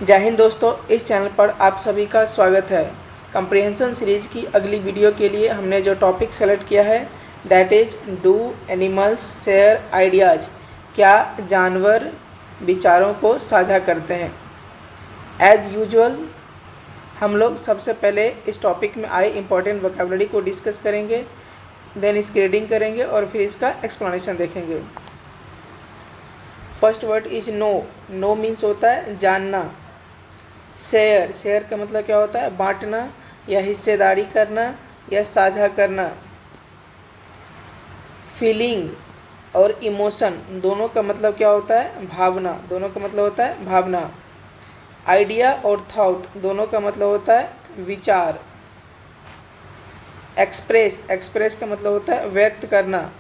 जय हिंद दोस्तों, इस चैनल पर आप सभी का स्वागत है। कंप्रिहेंशन सीरीज की अगली वीडियो के लिए हमने जो टॉपिक सेलेक्ट किया है that is do animals share ideas. क्या जानवर विचारों को साझा करते हैं। एज यूजुअल हम लोग सबसे पहले इस टॉपिक में आए इम्पॉर्टेंट वोकैबुलरी को डिस्कस करेंगे, देन इसकी रीडिंग करेंगे और फिर इसका एक्सप्लेनेशन देखेंगे। First word is know. Know means होता है जानना। शेयर, शेयर का मतलब क्या होता है, बांटना या हिस्सेदारी करना या साझा करना। फीलिंग और इमोशन दोनों का मतलब क्या होता है, भावना। दोनों का मतलब होता है भावना। आइडिया और थॉट दोनों का मतलब होता है विचार। एक्सप्रेस, एक्सप्रेस का मतलब होता है व्यक्त करना।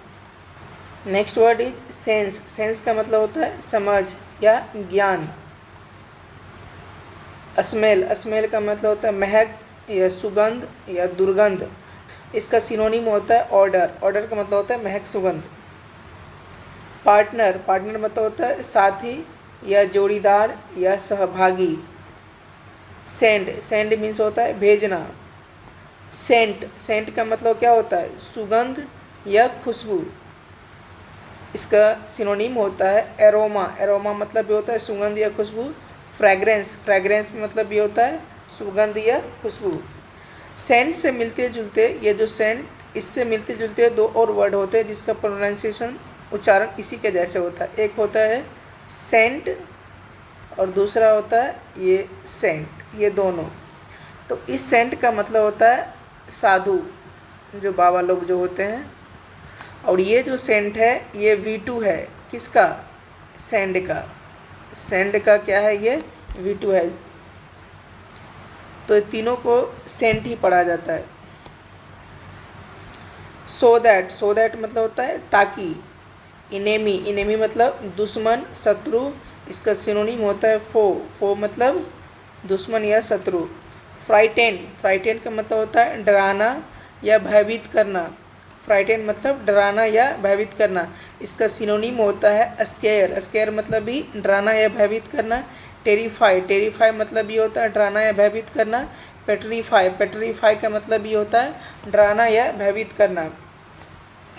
Next word is sense. Sense का मतलब होता है समझ या ज्ञान। स्मेल, स्मेल का मतलब होता है महक या सुगंध या दुर्गंध। इसका सिनोनिम होता है ऑर्डर। ऑर्डर का मतलब होता है महक सुगंध। पार्टनर, पार्टनर मतलब होता है साथी या जोड़ीदार या सहभागी। सेंड, सेंड मीन्स होता है भेजना। सेंट, सेंट का मतलब क्या होता है सुगंध या खुशबू। इसका सिनोनिम होता है एरोमा। एरोमा मतलब भी होता है सुगंध या खुशबू। फ्रैग्रेंस, फ्रैग्रेंस में मतलब भी होता है सुगंध या खुशबू। सेंट से मिलते जुलते, ये जो सेंट इससे मिलते जुलते दो और वर्ड होते हैं जिसका प्रोनाउंसिएशन उच्चारण इसी के जैसे होता है। एक होता है सेंट और दूसरा होता है ये सेंट, ये दोनों। तो इस सेंट का मतलब होता है साधु, जो बाबा लोग जो होते हैं। और ये जो सेंट है ये V2 है, किसका, सेंड का। सेंड का क्या है, ये V2 है। तो ये तीनों को सेंट ही पढ़ा जाता है। सो दैट, सो दैट मतलब होता है ताकि। इनेमी, इनेमी मतलब दुश्मन शत्रु। इसका सिनोनिम होता है फो। फो मतलब दुश्मन या शत्रु। फ्राइटेन, फ्राइटेन का मतलब होता है डराना या भयभीत करना। फ्राइटेन मतलब डराना या भयभीत करना। इसका सिनोनिम होता है स्केयर। स्केयर मतलब भी डराना या भयभीत करना। टेरिफाई, टेरिफाई मतलब भी होता है डराना या भयभीत करना। पेट्रीफाई, पेट्रीफाई का मतलब भी होता है डराना या भयभीत करना।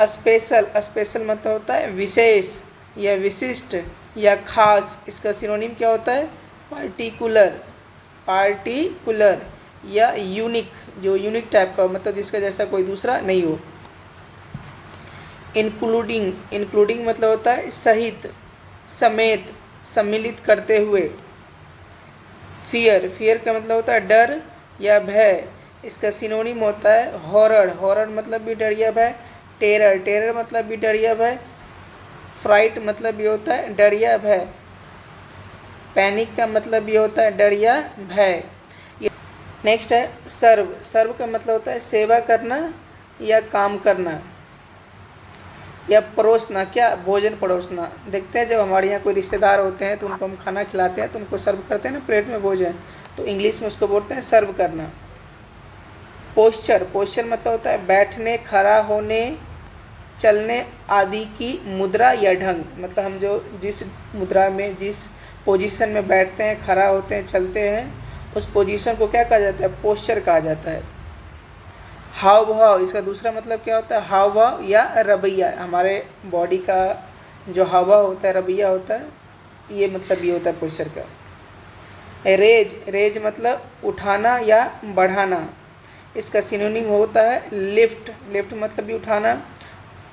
स्पेशल, स्पेशल मतलब होता है विशेष या विशिष्ट या खास। इसका सिनोनिम क्या होता है पार्टिकुलर, पार्टिकुलर या यूनिक, जो यूनिक टाइप का मतलब जिसका जैसा कोई दूसरा नहीं हो। इंक्लूडिंग, इंक्लूडिंग मतलब होता है सहित, समेत, सम्मिलित करते हुए। फियर, फियर का मतलब होता है डर या भय। इसका सिनोनिम होता है हॉरर। हॉरर मतलब भी डर या भय। टेरर, टेरर मतलब भी डर या भय। फ्राइट मतलब भी होता है डर या भय। पैनिक का मतलब भी होता है डर या भय। नेक्स्ट है सर्व। सर्व का मतलब होता है सेवा करना या काम करना या परोसना, क्या भोजन परोसना। देखते हैं जब हमारे यहाँ कोई रिश्तेदार होते हैं तो उनको हम खाना खिलाते हैं तो उनको सर्व करते हैं ना प्लेट में भोजन, तो इंग्लिश में उसको बोलते हैं सर्व करना। पोस्चर, पोस्चर मतलब होता है बैठने, खड़ा होने, चलने आदि की मुद्रा या ढंग। मतलब हम जो जिस मुद्रा में, जिस पोजीशन में बैठते हैं, खड़ा होते हैं, चलते हैं, उस पोजीशन को क्या कहा जाता है, पोस्चर कहा जाता है। हाव भाव, इसका दूसरा मतलब क्या होता है हाव भाव या रवैया। हमारे बॉडी का जो हाव भाव होता है, रवैया होता है, ये मतलब ये होता है पोस्चर का। रेज, रेज मतलब उठाना या बढ़ाना। इसका सिनोनिम होता है लिफ्ट, लिफ्ट मतलब भी उठाना।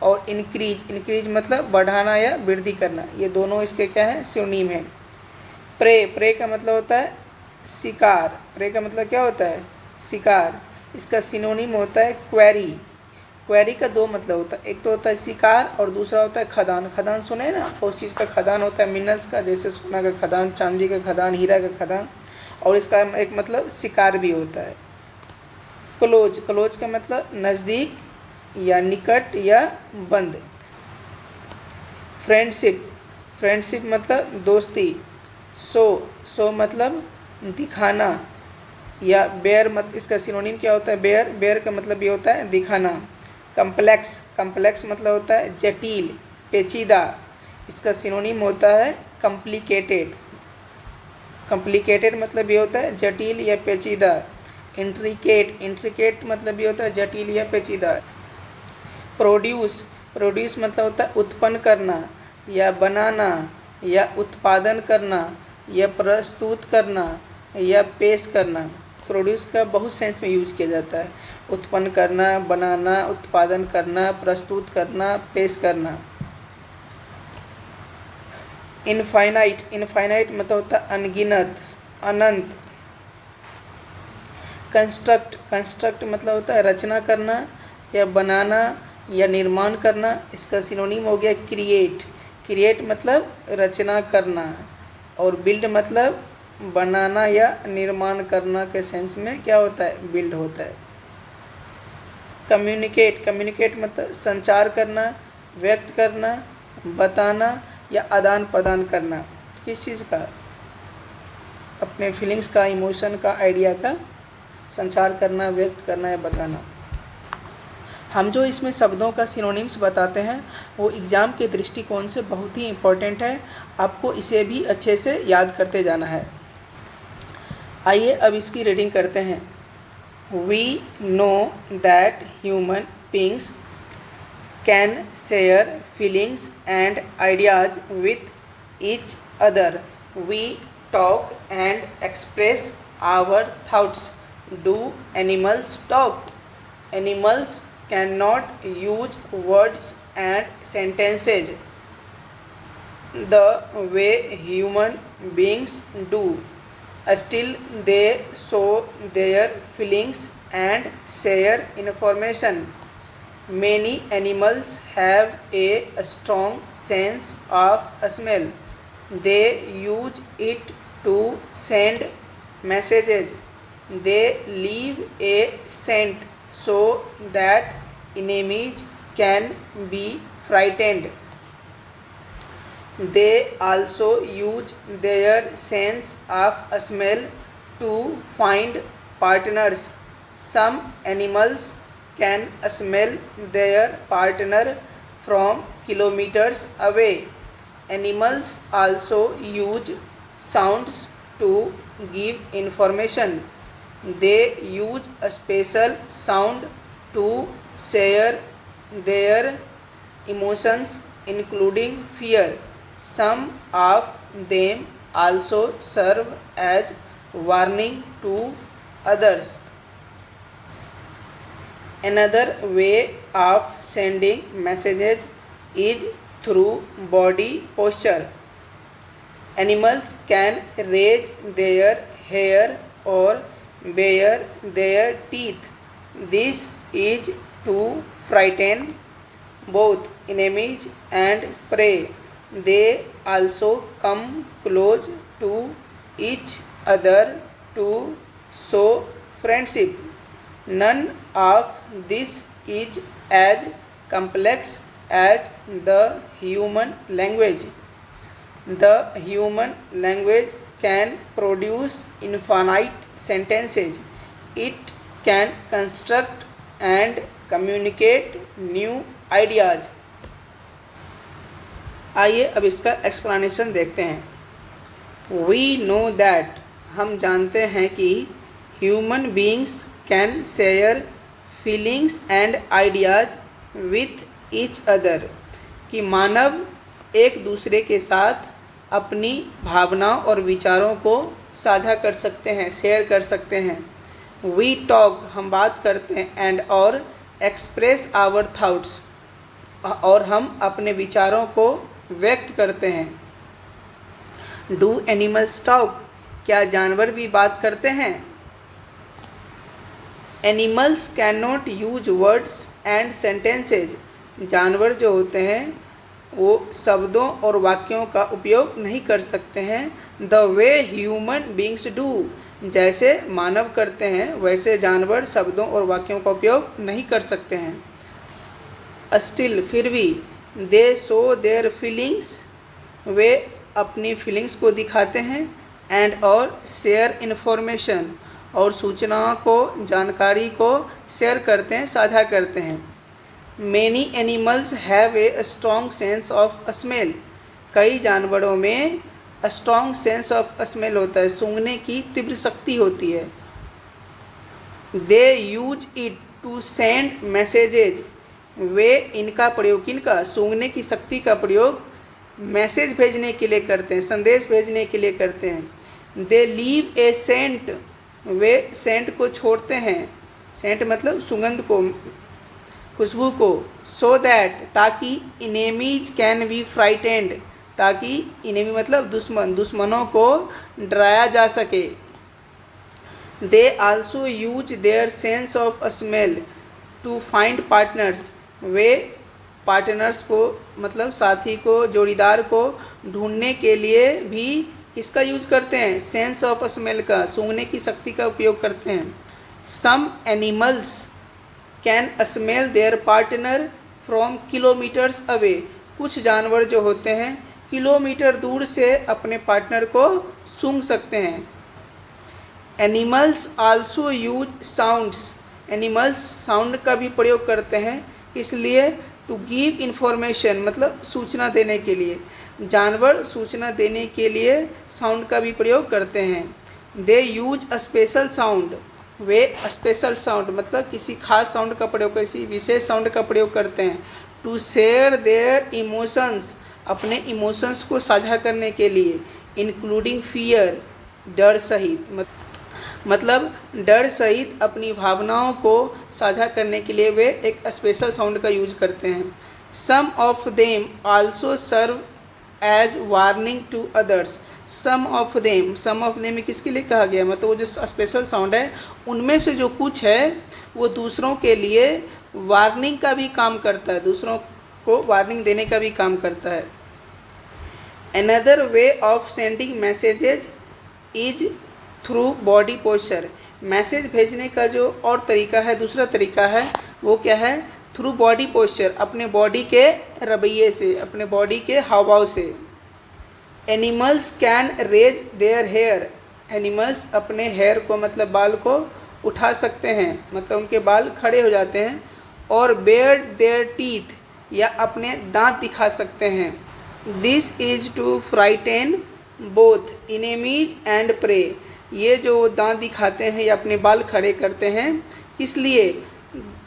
और इंक्रीज, इंक्रीज मतलब बढ़ाना या वृद्धि करना। ये दोनों इसके क्या है, सिनोनिम है। प्रे, प्रे का मतलब होता है शिकार। प्रे का मतलब क्या होता है शिकार। इसका सिनोनिम होता है क्वेरी। क्वेरी का दो मतलब होता है, एक तो होता है शिकार और दूसरा होता है खदान। खदान सुने ना, उस चीज़ का खदान होता है मिनरल्स का, जैसे सोना का खदान, चांदी का खदान, हीरा का खदान। और इसका एक मतलब शिकार भी होता है। क्लोज, क्लोज का मतलब नज़दीक या निकट या बंद। फ्रेंडशिप, फ्रेंडशिप मतलब दोस्ती। शो, शो मतलब दिखाना या बेयर मत, इसका सिनोनिम क्या होता है बेयर। बेयर का मतलब ये होता है दिखाना। कम्प्लेक्स, कम्प्लेक्स मतलब होता है जटिल, पेचीदा। इसका सिनोनिम होता है कॉम्प्लिकेटेड। कॉम्प्लिकेटेड मतलब ये होता है जटिल या पेचीदा। इंट्रिकेट मतलब ये होता है जटिल या पेचीदा। प्रोड्यूस मतलब होता है उत्पन्न करना या बनाना या उत्पादन करना या प्रस्तुत करना या पेश करना। प्रोड्यूस का बहुत सेंस में यूज किया जाता है, उत्पन्न करना, बनाना, उत्पादन करना, प्रस्तुत करना, पेश करना। इनफाइनाइट मतलब होता है अनगिनत, अनंत। कंस्ट्रक्ट मतलब होता है रचना करना या बनाना या निर्माण करना। इसका सिनोनिम हो गया क्रिएट मतलब रचना करना, और बिल्ड मतलब बनाना या निर्माण करना के सेंस में क्या होता है, बिल्ड होता है। कम्युनिकेट मतलब संचार करना, व्यक्त करना, बताना या आदान प्रदान करना। किस चीज़ का, अपने फीलिंग्स का, इमोशन का, आइडिया का संचार करना, व्यक्त करना या बताना। हम जो इसमें शब्दों का सिनोनिम्स बताते हैं वो एग्ज़ाम के दृष्टिकोण से बहुत ही इम्पोर्टेंट है, आपको इसे भी अच्छे से याद करते जाना है। आइए अब इसकी रीडिंग करते हैं। We know that human beings can share feelings and ideas with each other. We talk and express our thoughts. Do animals talk? Animals cannot use words and sentences the way human beings do. Still, they show their feelings and share information. Many animals have a strong sense of smell. They use it to send messages. They leave a scent so that enemies can be frightened. They also use their sense of smell to find partners. Some animals can smell their partner from kilometers away. Animals also use sounds to give information. They use a special sound to share their emotions, including fear. Some of them also serve as warning to others. Another way of sending messages is through body posture. Animals can raise their hair or bare their teeth. This is to frighten both enemies and prey. They also come close to each other to show friendship. None of this is as complex as the human language. The human language can produce infinite sentences. It can construct and communicate new ideas. आइए अब इसका explanation देखते हैं। We know that, हम जानते हैं कि human beings can share feelings and ideas with each other, कि मानव एक दूसरे के साथ अपनी भावनाओं और विचारों को साझा कर सकते हैं, शेयर कर सकते हैं। We talk, हम बात करते हैं, and और express our thoughts, और हम अपने विचारों को व्यक्त करते हैं। Do animals talk, क्या जानवर भी बात करते हैं? Animals cannot use words and sentences, जानवर जो होते हैं वो शब्दों और वाक्यों का उपयोग नहीं कर सकते हैं। The way human beings do, जैसे मानव करते हैं वैसे जानवर शब्दों और वाक्यों का उपयोग नहीं कर सकते हैं। Still, फिर भी, they show their feelings, वे अपनी फीलिंग्स को दिखाते हैं, and और share information, और सूचनाओं को, जानकारी को शेयर करते हैं, साझा करते हैं। Many animals have a strong sense of smell, कई जानवरों में a strong sense of smell होता है, सूंघने की तीव्र शक्ति होती है। They use it to send messages, वे इनका प्रयोग, किनका, सूंघने की शक्ति का प्रयोग मैसेज भेजने के लिए करते हैं, संदेश भेजने के लिए करते हैं। दे लीव ए सेंट, वे सेंट को छोड़ते हैं, सेंट मतलब सुगंध को, खुशबू को। सो दैट, ताकि इनेमीज कैन बी फ्राइटेंड, ताकि इनेमी मतलब दुश्मन, दुश्मनों को डराया जा सके। They also use their sense of smell to find partners, वे पार्टनर्स को मतलब साथी को, जोड़ीदार को ढूंढने के लिए भी किसका यूज करते हैं, सेंस ऑफ स्मेल का, सूंघने की शक्ति का उपयोग करते हैं। Some animals can smell their partner from kilometres away, कुछ जानवर जो होते हैं किलोमीटर दूर से अपने पार्टनर को सूंघ सकते हैं। Animals also use sounds, animals sound का भी प्रयोग करते हैं, इसलिए टू गिव इंफॉर्मेशन मतलब सूचना देने के लिए, जानवर सूचना देने के लिए साउंड का भी प्रयोग करते हैं। They use a special sound, वे स्पेशल साउंड मतलब किसी खास साउंड का प्रयोग, किसी विशेष साउंड का प्रयोग करते हैं। टू शेयर देयर इमोशंस, अपने इमोशंस को साझा करने के लिए, इंक्लूडिंग फियर, डर सहित, मतलब डर सहित अपनी भावनाओं को साझा करने के लिए वे एक स्पेशल साउंड का यूज करते हैं। Some of them also serve as warning to others, some of them किसके लिए कहा गया, मतलब वो जो स्पेशल साउंड है उनमें से जो कुछ है वो दूसरों के लिए वार्निंग का भी काम करता है, दूसरों को वार्निंग देने का भी काम करता है। Another way of sending messages is through body posture, message भेजने का जो और तरीका है, दूसरा तरीका है वो क्या है, थ्रू बॉडी पोस्चर, अपने बॉडी के रवैये से, अपने बॉडी के हाव भाव से। Animals can raise their hair, एनिमल्स अपने हेयर को मतलब बाल को उठा सकते हैं, मतलब उनके बाल खड़े हो जाते हैं। और बेयर देयर टीथ, या अपने दांत दिखा सकते हैं। This is to frighten both enemies and prey, ये जो दांत दिखाते हैं या अपने बाल खड़े करते हैं किस लिए,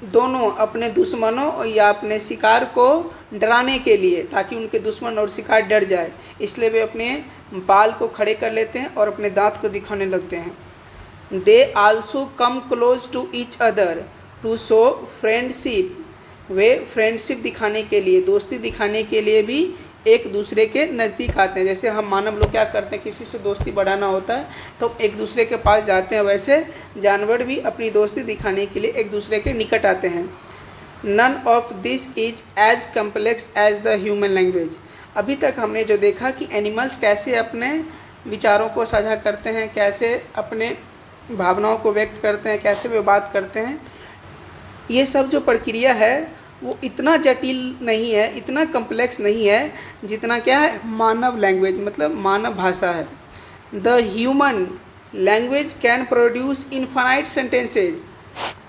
दोनों अपने दुश्मनों या अपने शिकार को डराने के लिए, ताकि उनके दुश्मन और शिकार डर जाए, इसलिए वे अपने बाल को खड़े कर लेते हैं और अपने दांत को दिखाने लगते हैं। They also come close to each other to show friendship, वे फ्रेंडशिप दिखाने के लिए, दोस्ती दिखाने के लिए भी एक दूसरे के नज़दीक आते हैं। जैसे हम मानव लोग क्या करते हैं, किसी से दोस्ती बढ़ाना होता है तो एक दूसरे के पास जाते हैं, वैसे जानवर भी अपनी दोस्ती दिखाने के लिए एक दूसरे के निकट आते हैं। None of this is as complex as the human language, अभी तक हमने जो देखा कि एनिमल्स कैसे अपने विचारों को साझा करते हैं, कैसे अपने भावनाओं को व्यक्त करते हैं, कैसे वे बात करते हैं, ये सब जो प्रक्रिया है वो इतना जटिल नहीं है, इतना कम्प्लेक्स नहीं है जितना क्या है मानव लैंग्वेज मतलब मानव भाषा है। The human language can produce infinite sentences,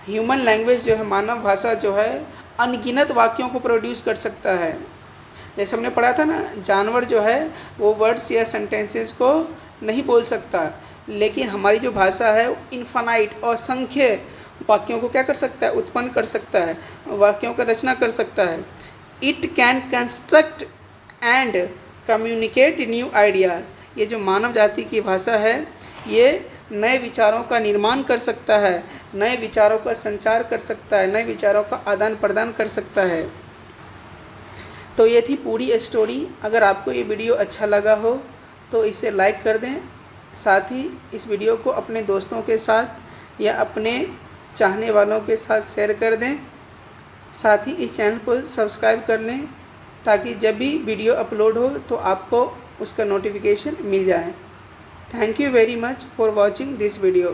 human language जो है, मानव भाषा जो है अनगिनत वाक्यों को प्रोड्यूस कर सकता है। जैसे हमने पढ़ा था ना, जानवर जो है वो वर्ड्स या सेंटेंसेस को नहीं बोल सकता, लेकिन हमारी जो भाषा है इनफाइनाइट असंख्य वाक्यों को क्या कर सकता है, उत्पन्न कर सकता है, वाक्यों का रचना कर सकता है। It can construct and communicate new idea, ये जो मानव जाति की भाषा है ये नए विचारों का निर्माण कर सकता है, नए विचारों का संचार कर सकता है, नए विचारों का आदान प्रदान कर सकता है। तो ये थी पूरी स्टोरी। अगर आपको ये वीडियो अच्छा लगा हो तो इसे लाइक कर दें, साथ ही इस वीडियो को अपने दोस्तों के साथ या अपने चाहने वालों के साथ शेयर कर दें। साथ ही इस चैनल को सब्सक्राइब कर लें ताकि जब भी वीडियो अपलोड हो तो आपको उसका नोटिफिकेशन मिल जाए। Thank you very much for watching this video.